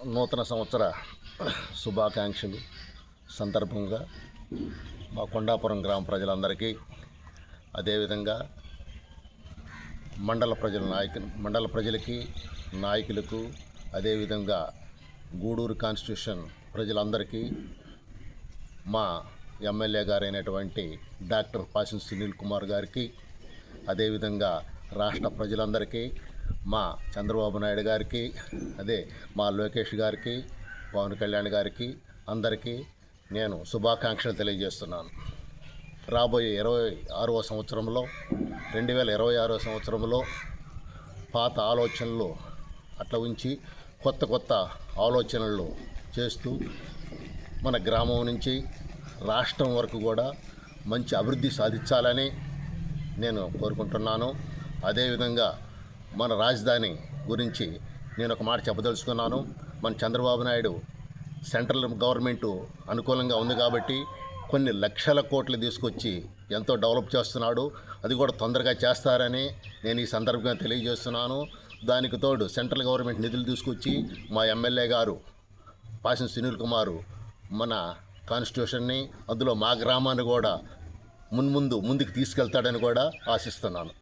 నూతన సంవత్సర శుభాకాంక్షలు సందర్భంగా మా కొండాపురం గ్రామ ప్రజలందరికీ, అదేవిధంగా మండల ప్రజలకి, నాయకులకు, అదేవిధంగా గూడూరు కాన్స్టిట్యూషన్ ప్రజలందరికీ, మా ఎమ్మెల్యే గారైనటువంటి డాక్టర్ పాసిన్ సునీల్ కుమార్ గారికి, అదేవిధంగా రాష్ట్ర ప్రజలందరికీ, మా చంద్రబాబు నాయుడు గారికి, మా లోకేష్ గారికి, పవన్ కళ్యాణ్ గారికి అందరికీ నేను శుభాకాంక్షలు తెలియజేస్తున్నాను. రాబోయే 2026 సంవత్సరంలో పాత ఆలోచనలు అట్లా ఉంచి కొత్త ఆలోచనలు చేస్తూ మన గ్రామం నుంచి రాష్ట్రం వరకు కూడా మంచి అభివృద్ధి సాధించాలని నేను కోరుకుంటున్నాను. అదేవిధంగా మన రాజధాని గురించి నేను ఒక మాట చెప్పదలుచుకున్నాను. మన చంద్రబాబు నాయుడు సెంట్రల్ గవర్నమెంటు అనుకూలంగా ఉంది కాబట్టి కొన్ని లక్షల కోట్లు తీసుకొచ్చి ఎంతో డెవలప్ చేస్తున్నాడు. అది కూడా తొందరగా చేస్తారని నేను ఈ సందర్భంగా తెలియజేస్తున్నాను. దానికి తోడు సెంట్రల్ గవర్నమెంట్ నిధులు తీసుకొచ్చి మా ఎమ్మెల్యే గారు పాసిన్ సునీల్ కుమారు మన కాన్స్టిట్యూషన్ని, అందులో మా గ్రామాన్ని కూడా ముందుకు తీసుకెళ్తాడని కూడా ఆశిస్తున్నాను.